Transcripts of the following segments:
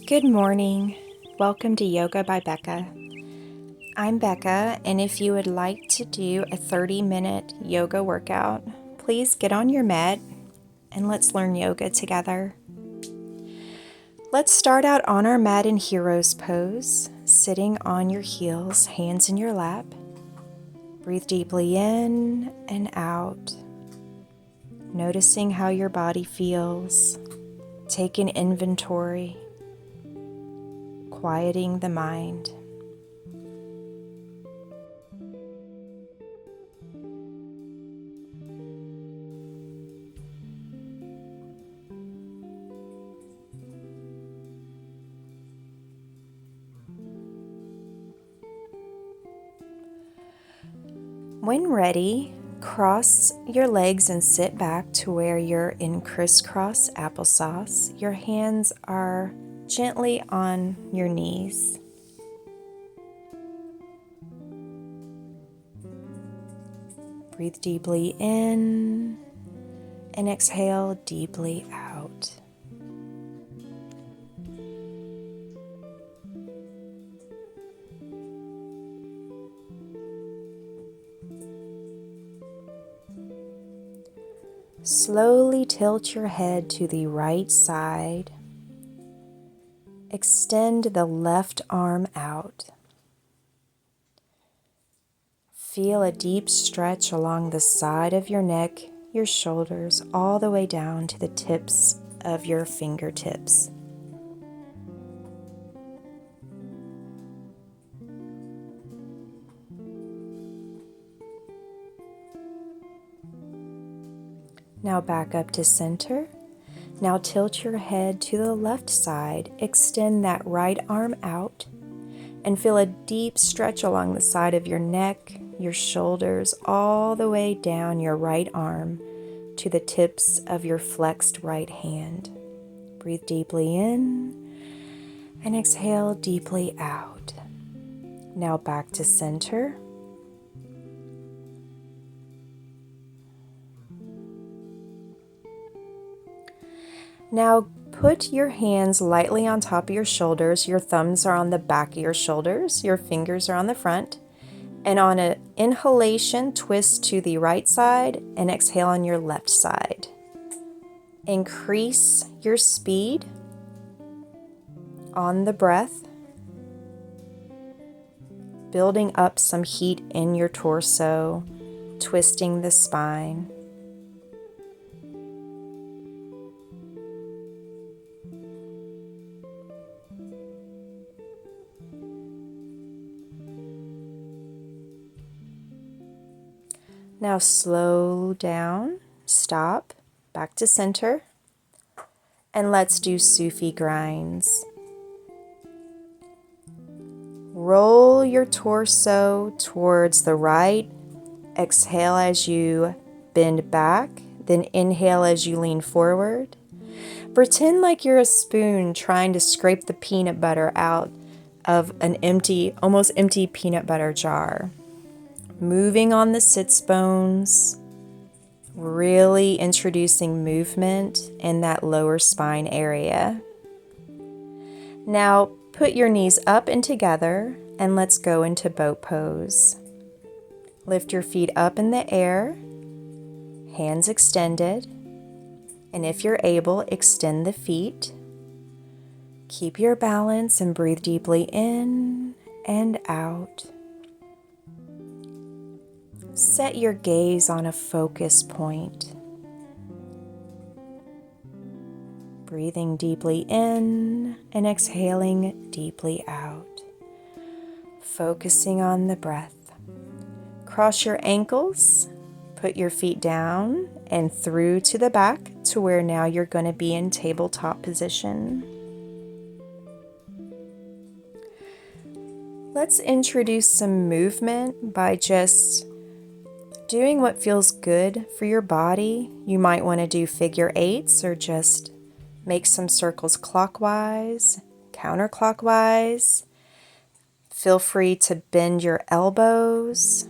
Good morning. Welcome to Yoga by Beka. I'm Beka, and if you would like to do a 30-minute yoga workout, please get on your mat and let's learn yoga together. Let's start out on our mat in hero's pose, sitting on your heels, hands in your lap. Breathe deeply in and out, noticing how your body feels. Take an inventory, quieting the mind. When ready, cross your legs and sit back to where you're in crisscross applesauce. Your hands are gently on your knees. Breathe deeply in and exhale deeply out. Slowly tilt your head to the right side. Extend the left arm out. Feel a deep stretch along the side of your neck, your shoulders, all the way down to the tips of your fingertips. Now back up to center. Now tilt your head to the left side, extend that right arm out, and feel a deep stretch along the side of your neck, your shoulders, all the way down your right arm to the tips of your flexed right hand. Breathe deeply in and exhale deeply out. Now back to center. Now put your hands lightly on top of your shoulders. Your thumbs are on the back of your shoulders. Your fingers are on the front. And on an inhalation, twist to the right side and exhale on your left side. Increase your speed on the breath, building up some heat in your torso, twisting the spine. Now slow down, stop, back to center, and let's do Sufi grinds. Roll your torso towards the right, exhale as you bend back, then inhale as you lean forward. Pretend like you're a spoon trying to scrape the peanut butter out of an almost empty peanut butter jar. Moving on the sits bones, really introducing movement in that lower spine area. Now put your knees up and together and let's go into boat pose. Lift your feet up in the air, hands extended, and if you're able, extend the feet. Keep your balance and breathe deeply in and out. Set your gaze on a focus point. Breathing deeply in and exhaling deeply out. Focusing on the breath. Cross your ankles, put your feet down and through to the back to where now you're going to be in tabletop position. Let's introduce some movement by just doing what feels good for your body. You might want to do figure eights or just make some circles clockwise, counterclockwise. Feel free to bend your elbows.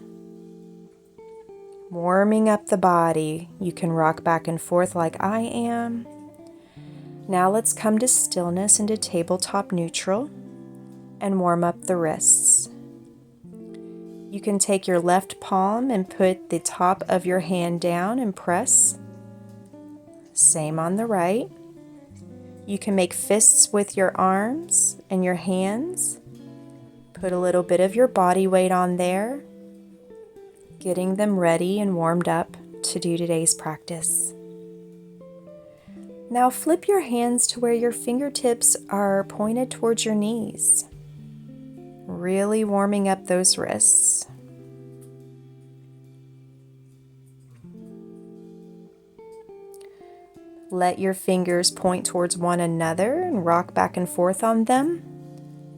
Warming up the body. You can rock back and forth like I am. Now let's come to stillness into tabletop neutral and warm up the wrists. You can take your left palm and put the top of your hand down and press. Same on the right. You can make fists with your arms and your hands. Put a little bit of your body weight on there, getting them ready and warmed up to do today's practice. Now flip your hands to where your fingertips are pointed towards your knees, really warming up those wrists. Let your fingers point towards one another and rock back and forth on them,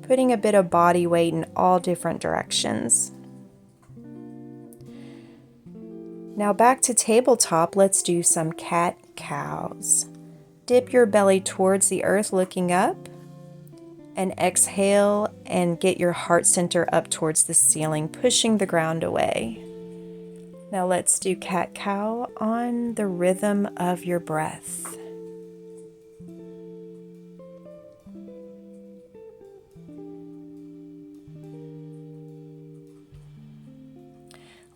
putting a bit of body weight in all different directions. Now back to tabletop, let's do some cat-cows. Dip your belly towards the earth looking up, and exhale and get your heart center up towards the ceiling, pushing the ground away. Now let's do cat-cow on the rhythm of your breath.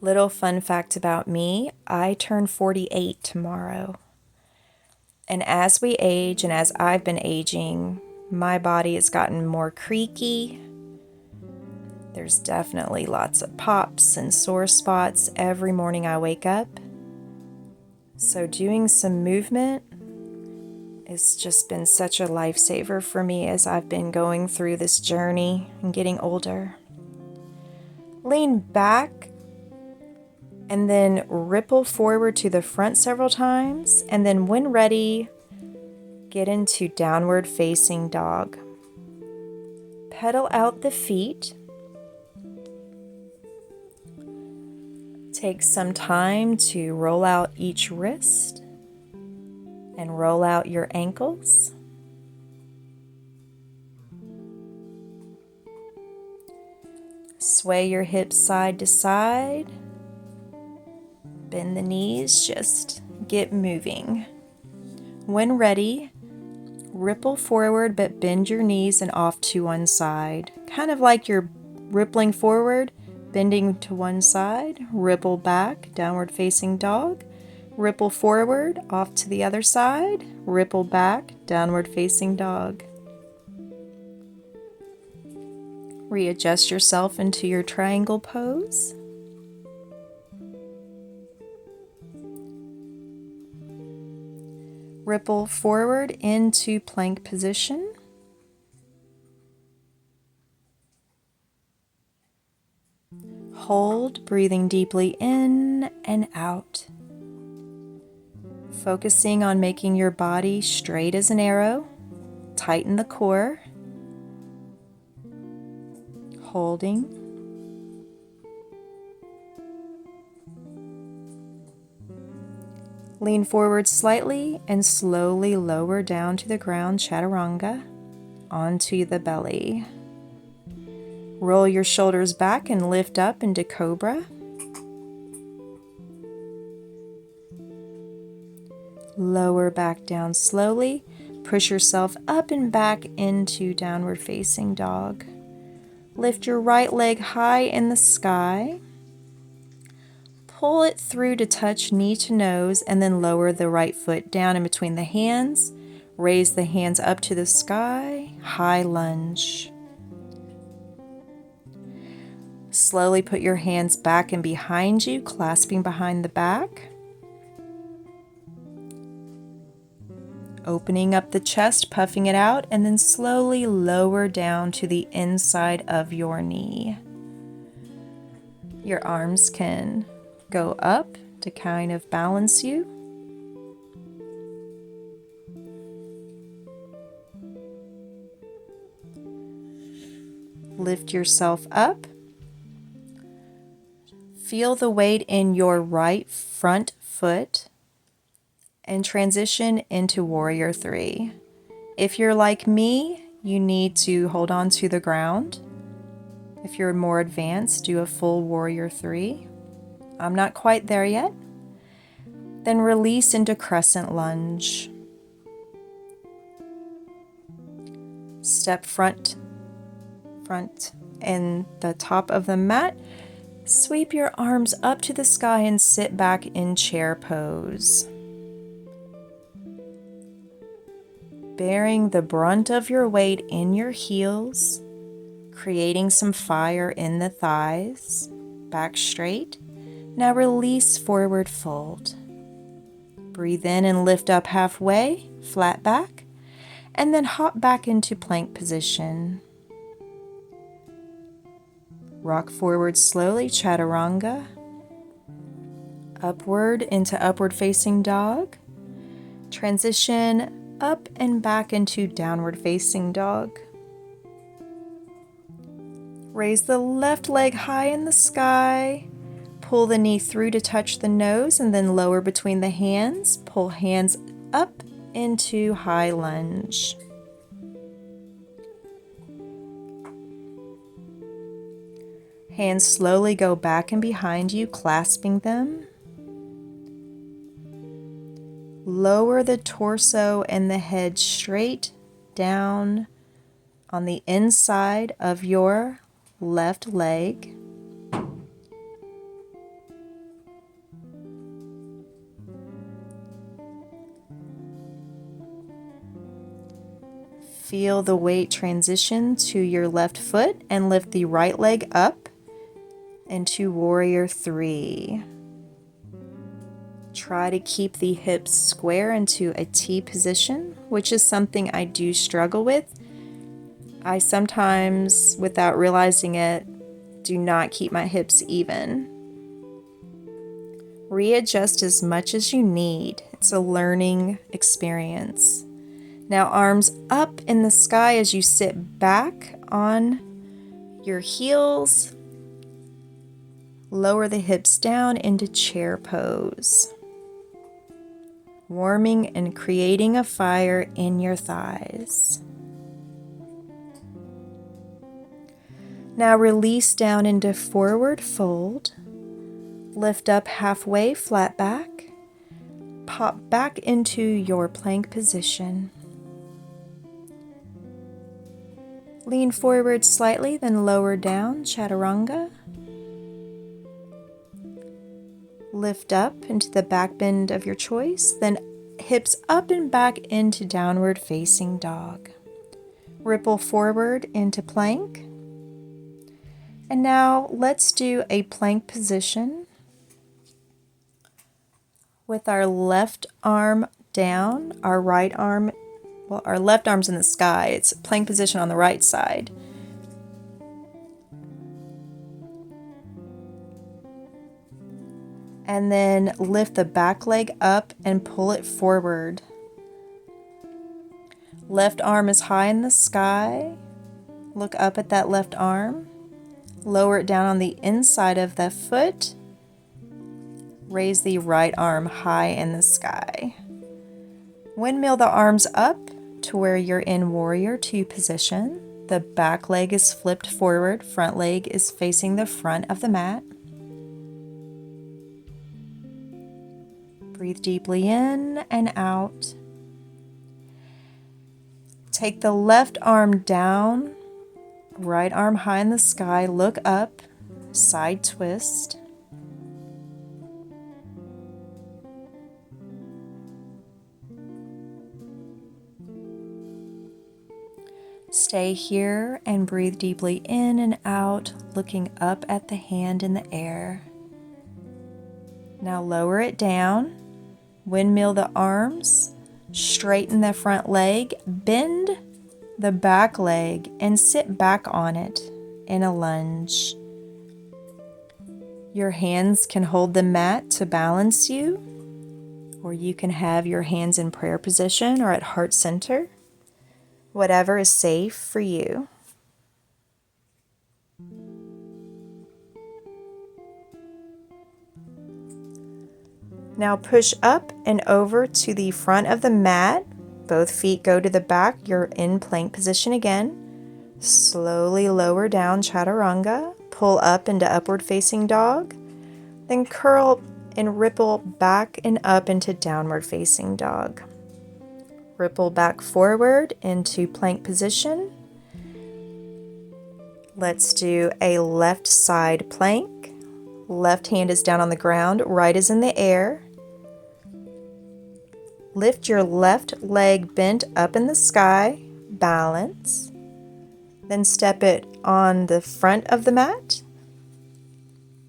Little fun fact about me, I turn 48 tomorrow. And as we age and as I've been aging, my body has gotten more creaky. There's definitely lots of pops and sore spots every morning I wake up. So doing some movement has just been such a lifesaver for me as I've been going through this journey and getting older. Lean back and then ripple forward to the front several times, and then when ready, get into downward facing dog. Pedal out the feet. Take some time to roll out each wrist and roll out your ankles. Sway your hips side to side. Bend the knees, just get moving. When ready, ripple forward but bend your knees and off to one side. Kind of like you're rippling forward, bending to one side, ripple back, downward facing dog, ripple forward, off to the other side, ripple back, downward facing dog. Readjust yourself into your triangle pose. Ripple forward into plank position. Hold, breathing deeply in and out. Focusing on making your body straight as an arrow. Tighten the core. Holding. Lean forward slightly and slowly lower down to the ground, chaturanga, onto the belly. Roll your shoulders back and lift up into cobra. Lower back down slowly. Push yourself up and back into downward facing dog. Lift your right leg high in the sky. Pull it through to touch knee to nose, and then lower the right foot down in between the hands. Raise the hands up to the sky, high lunge. Slowly put your hands back and behind you, clasping behind the back. Opening up the chest, puffing it out, and then slowly lower down to the inside of your knee. Your arms can go up to kind of balance you. Lift yourself up. Feel the weight in your right front foot and transition into Warrior 3. If you're like me, you need to hold on to the ground. If you're more advanced, do a full Warrior 3. I'm not quite there yet. Then release into Crescent Lunge. Step front, and the top of the mat. Sweep your arms up to the sky and sit back in chair pose. Bearing the brunt of your weight in your heels, creating some fire in the thighs, back straight. Now release, forward fold. Breathe in and lift up halfway, flat back, and then hop back into plank position. Rock forward slowly, chaturanga. Upward into upward facing dog. Transition up and back into downward facing dog. Raise the left leg high in the sky. Pull the knee through to touch the nose and then lower between the hands. Pull hands up into high lunge. Hands slowly go back and behind you, clasping them. Lower the torso and the head straight down on the inside of your left leg. Feel the weight transition to your left foot and lift the right leg up into Warrior 3. Try to keep the hips square into a T position, which is something I do struggle with. I sometimes, without realizing it, do not keep my hips even. Readjust as much as you need. It's a learning experience. Now arms up in the sky as you sit back on your heels. Lower the hips down into chair pose. Warming and creating a fire in your thighs. Now release down into forward fold. Lift up halfway, flat back. Pop back into your plank position. Lean forward slightly, then lower down, chaturanga. Lift up into the back bend of your choice, then hips up and back into downward facing dog. Ripple forward into plank. And now let's do a plank position with our left arm down, our right arm, well, our left arm's in the sky. It's plank position on the right side. And then lift the back leg up and pull it forward. Left arm is high in the sky. Look up at that left arm. Lower it down on the inside of the foot. Raise the right arm high in the sky. Windmill the arms up to where you're in Warrior 2 position. The back leg is flipped forward. Front leg is facing the front of the mat. Breathe deeply in and out. Take the left arm down, right arm high in the sky, look up, side twist. Stay here and breathe deeply in and out, looking up at the hand in the air. Now lower it down. Windmill the arms, straighten the front leg, bend the back leg, and sit back on it in a lunge. Your hands can hold the mat to balance you, or you can have your hands in prayer position or at heart center, whatever is safe for you. Now push up and over to the front of the mat. Both feet go to the back. You're in plank position again. Slowly lower down, chaturanga. Pull up into upward facing dog. Then curl and ripple back and up into downward facing dog. Ripple back forward into plank position. Let's do a left side plank. Left hand is down on the ground, right is in the air. Lift your left leg bent up in the sky, balance. Then step it on the front of the mat.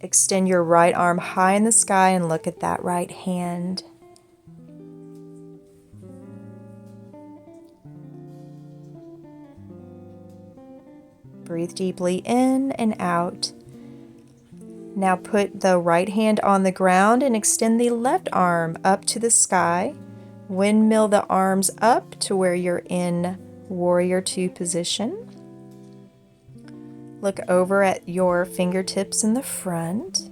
Extend your right arm high in the sky and look at that right hand. Breathe deeply in and out. Now put the right hand on the ground and extend the left arm up to the sky. Windmill the arms up to where you're in Warrior Two position. Look over at your fingertips in the front.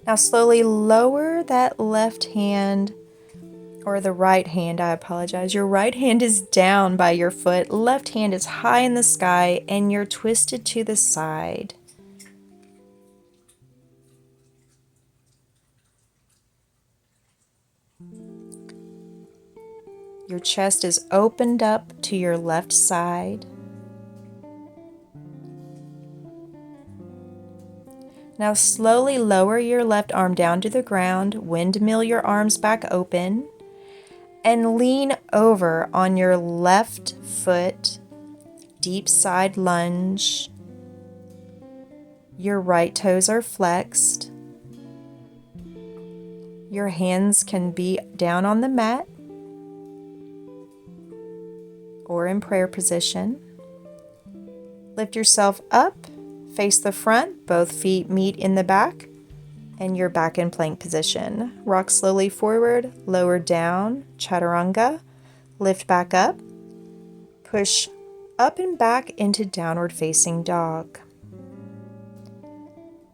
Now slowly lower that left hand, or the right hand, I apologize. Your right hand is down by your foot, left hand is high in the sky, and you're twisted to the side. Your chest is opened up to your left side. Now slowly lower your left arm down to the ground, windmill your arms back open, and lean over on your left foot, deep side lunge. Your right toes are flexed. Your hands can be down on the mat or in prayer position. Lift yourself up, face the front, both feet meet in the back, and you're back in plank position. Rock slowly forward, lower down, chaturanga, lift back up, push up and back into downward facing dog.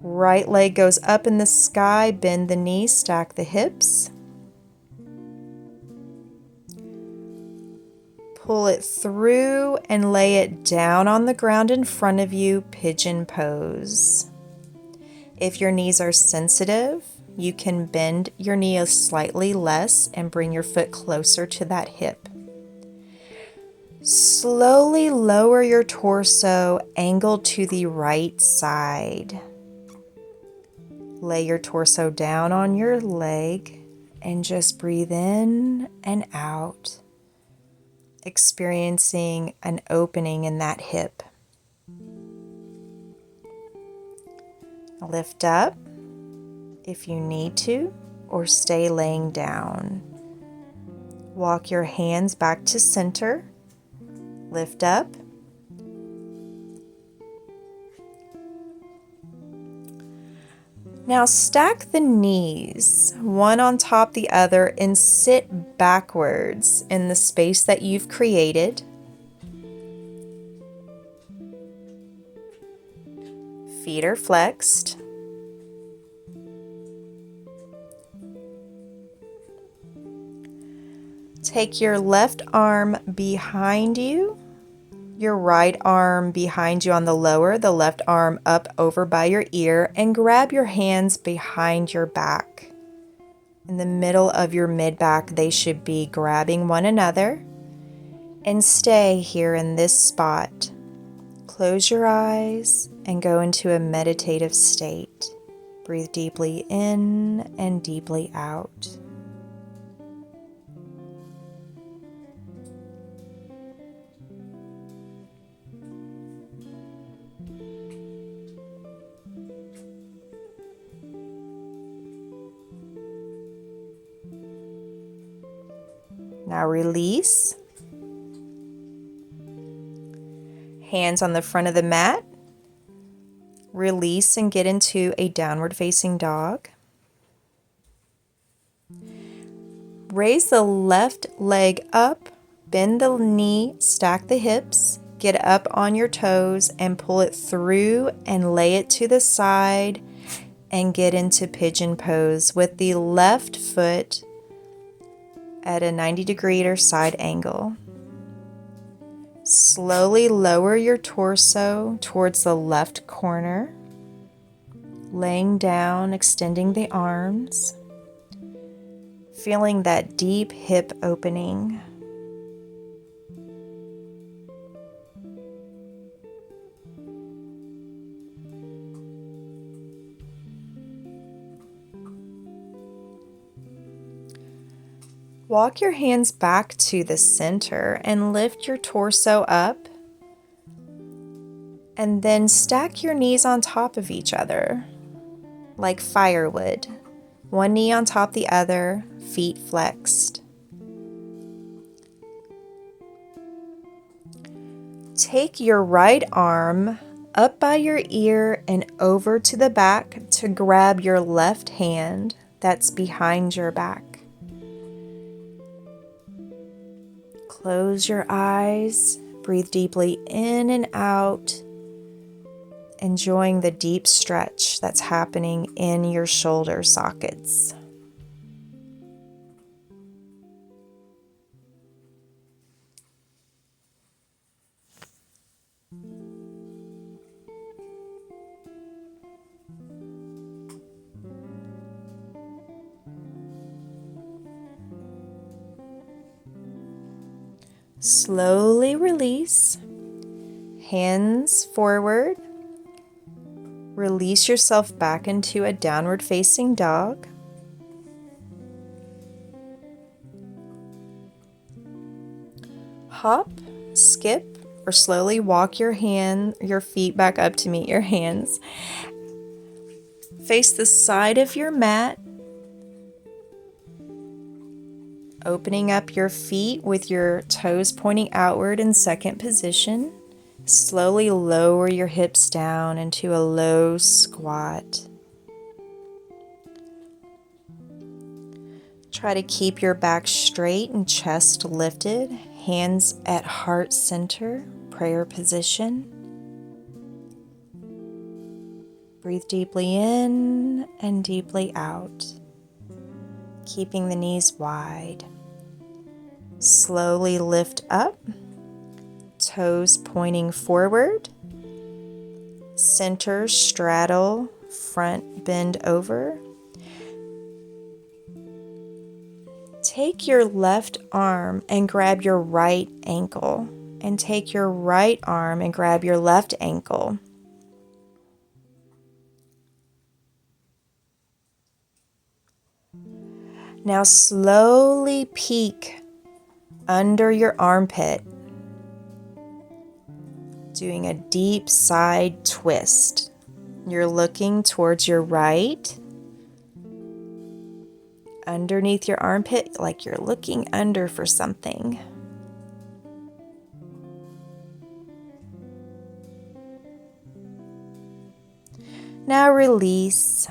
Right leg goes up in the sky, bend the knees, stack the hips. Pull it through and lay it down on the ground in front of you, pigeon pose. If your knees are sensitive, you can bend your knee slightly less and bring your foot closer to that hip. Slowly lower your torso, angle to the right side. Lay your torso down on your leg and just breathe in and out, experiencing an opening in that hip. Lift up if you need to, or stay laying down. Walk your hands back to center. Lift up. Now stack the knees, one on top the other, and sit backwards in the space that you've created. Feet are flexed. Take your left arm behind you, your right arm behind you on the lower, the left arm up over by your ear, and grab your hands behind your back. In the middle of your mid-back, they should be grabbing one another. And stay here in this spot. Close your eyes and go into a meditative state. Breathe deeply in and deeply out. Now release. Hands on the front of the mat. Release and get into a downward facing dog. Raise the left leg up, bend the knee, stack the hips, get up on your toes and pull it through and lay it to the side and get into pigeon pose with the left foot at a 90-degree or side angle. Slowly lower your torso towards the left corner, laying down, extending the arms, feeling that deep hip opening. Walk your hands back to the center and lift your torso up. And then stack your knees on top of each other, like firewood. One knee on top the other, feet flexed. Take your right arm up by your ear and over to the back to grab your left hand that's behind your back. Close your eyes, breathe deeply in and out, enjoying the deep stretch that's happening in your shoulder sockets. Slowly release, hands forward. Release yourself back into a downward facing dog. Hop, skip, or slowly walk your feet back up to meet your hands. Face the side of your mat, opening up your feet with your toes pointing outward in second position. Slowly lower your hips down into a low squat. Try to keep your back straight and chest lifted, hands at heart center, prayer position. Breathe deeply in and deeply out, keeping the knees wide. Slowly lift up, toes pointing forward, center straddle, front bend over. Take your left arm and grab your right ankle, and take your right arm and grab your left ankle. Now slowly peek under your armpit, doing a deep side twist. You're looking towards your right, underneath your armpit, like you're looking under for something. Now release.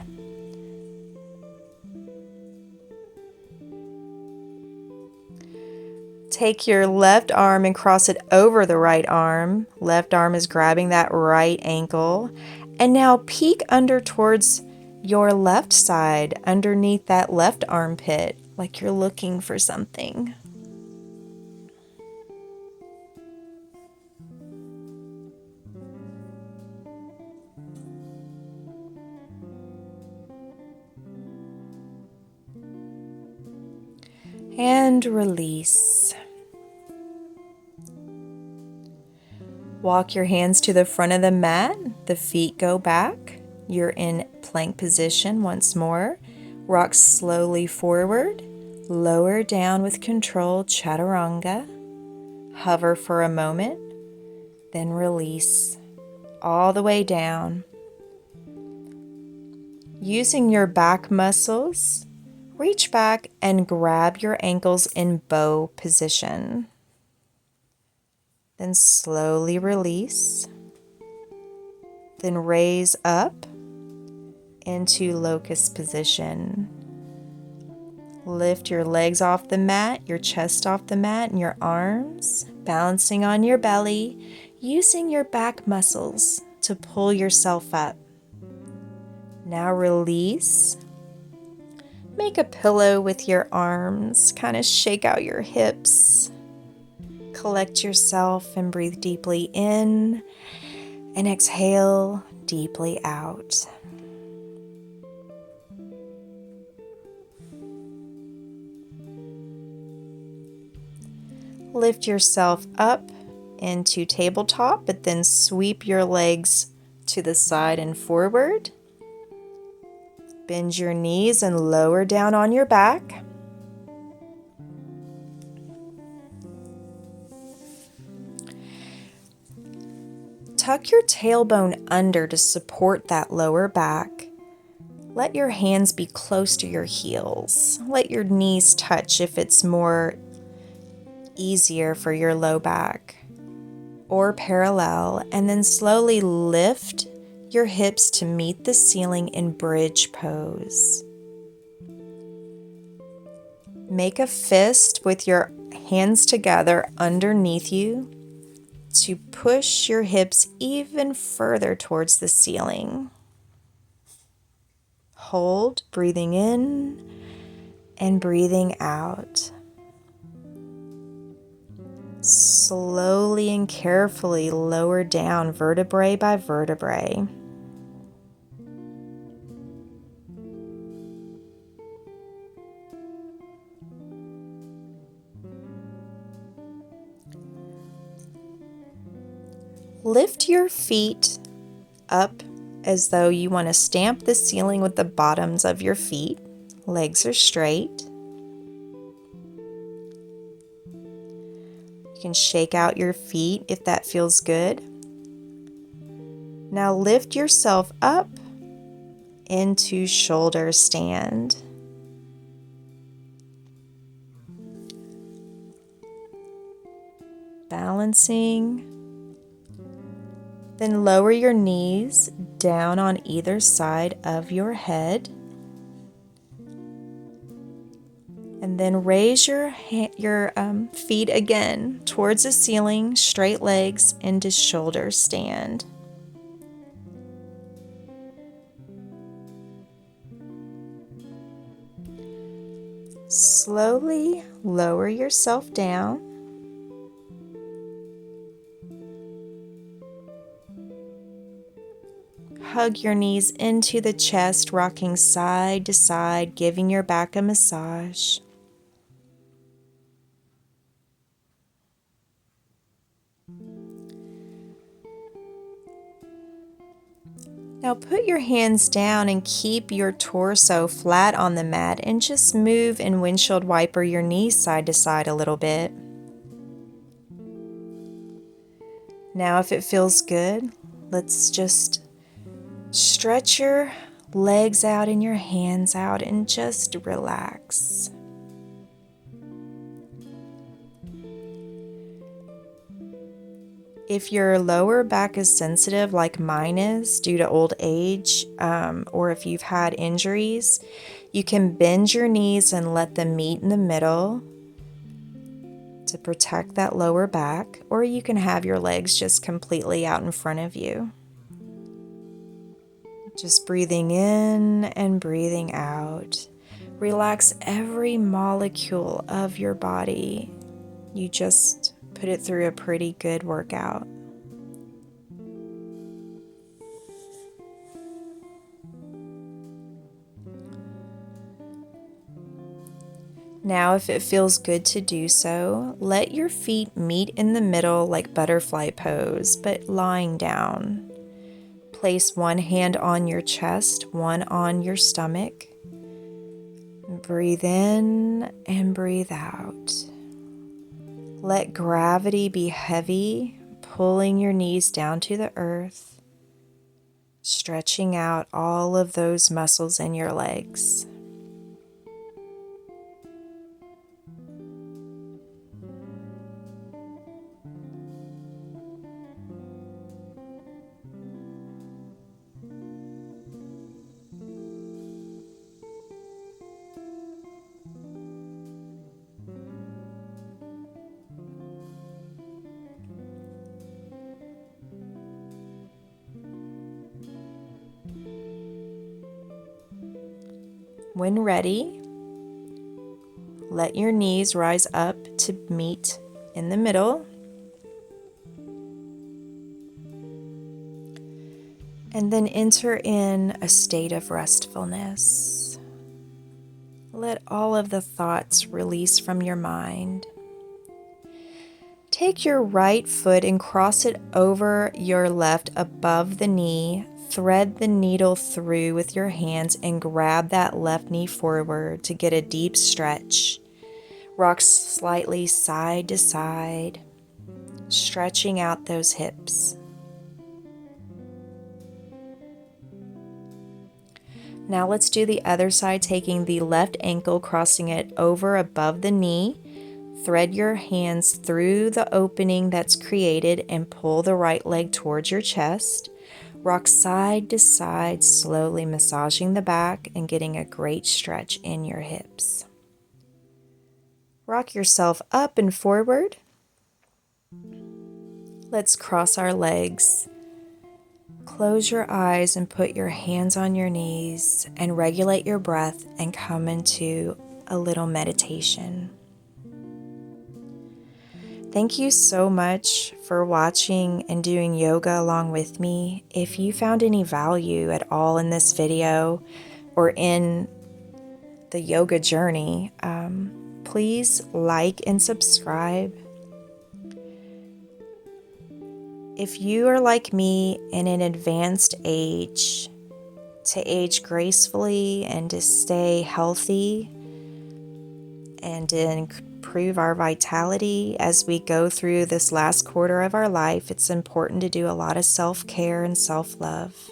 Take your left arm and cross it over the right arm. Left arm is grabbing that right ankle. And now peek under towards your left side, underneath that left armpit, like you're looking for something. And release. Walk your hands to the front of the mat. The feet go back. You're in plank position once more. Rock slowly forward. Lower down with control, chaturanga. Hover for a moment. Then release all the way down. Using your back muscles, reach back and grab your ankles in bow position. Then slowly release. Then raise up into locust position. Lift your legs off the mat, your chest off the mat, and your arms, balancing on your belly, using your back muscles to pull yourself up. Now release. Make a pillow with your arms, kind of shake out your hips. Collect yourself and breathe deeply in and exhale deeply out. Lift yourself up into tabletop, but then sweep your legs to the side and forward. Bend your knees and lower down on your back. tuck your tailbone under to support that lower back. Let your hands be close to your heels. Let your knees touch if it's more easier for your low back, or parallel, and then slowly lift your hips to meet the ceiling in bridge pose. Make a fist with your hands together underneath you to push your hips even further towards the ceiling. Hold, breathing in and breathing out. Slowly and carefully lower down vertebrae by vertebrae. Lift your feet up as though you want to stamp the ceiling with the bottoms of your feet. Legs are straight. You can shake out your feet if that feels good. Now lift yourself up into shoulder stand. Balancing. Then lower your knees down on either side of your head. And then raise your feet again towards the ceiling, straight legs into shoulder stand. Slowly lower yourself down. Hug your knees into the chest, rocking side to side, giving your back a massage. Now put your hands down and keep your torso flat on the mat and just move and windshield wiper your knees side to side a little bit. Now if it feels good, let's just stretch your legs out and your hands out and just relax. If your lower back is sensitive like mine is due to old age, or if you've had injuries, you can bend your knees and let them meet in the middle to protect that lower back, or you can have your legs just completely out in front of you. Just breathing in and breathing out. Relax every molecule of your body. You just put it through a pretty good workout. Now, if it feels good to do so, let your feet meet in the middle like butterfly pose, but lying down. Place one hand on your chest, one on your stomach. Breathe in and breathe out. Let gravity be heavy, pulling your knees down to the earth, stretching out all of those muscles in your legs. When ready, let your knees rise up to meet in the middle. And then enter in a state of restfulness. Let all of the thoughts release from your mind. Take your right foot and cross it over your left above the knee. Thread the needle through with your hands and grab that left knee forward to get a deep stretch. Rock slightly side to side, stretching out those hips. Now let's do the other side, taking the left ankle, crossing it over above the knee. Thread your hands through the opening that's created and pull the right leg towards your chest. Rock side to side, slowly massaging the back and getting a great stretch in your hips. Rock yourself up and forward. Let's cross our legs. Close your eyes and put your hands on your knees and regulate your breath and come into a little meditation. Thank you so much for watching and doing yoga along with me. If you found any value at all in this video or in the yoga journey, please like and subscribe. If you are like me in an advanced age, to age gracefully and to stay healthy and to improve our vitality as we go through this last quarter of our life, it's important to do a lot of self-care and self-love.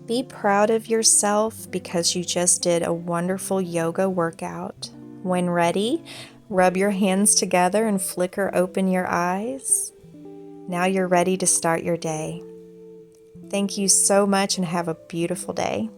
Be proud of yourself because you just did a wonderful yoga workout. When ready, rub your hands together and flicker open your eyes. Now you're ready to start your day. Thank you so much and have a beautiful day.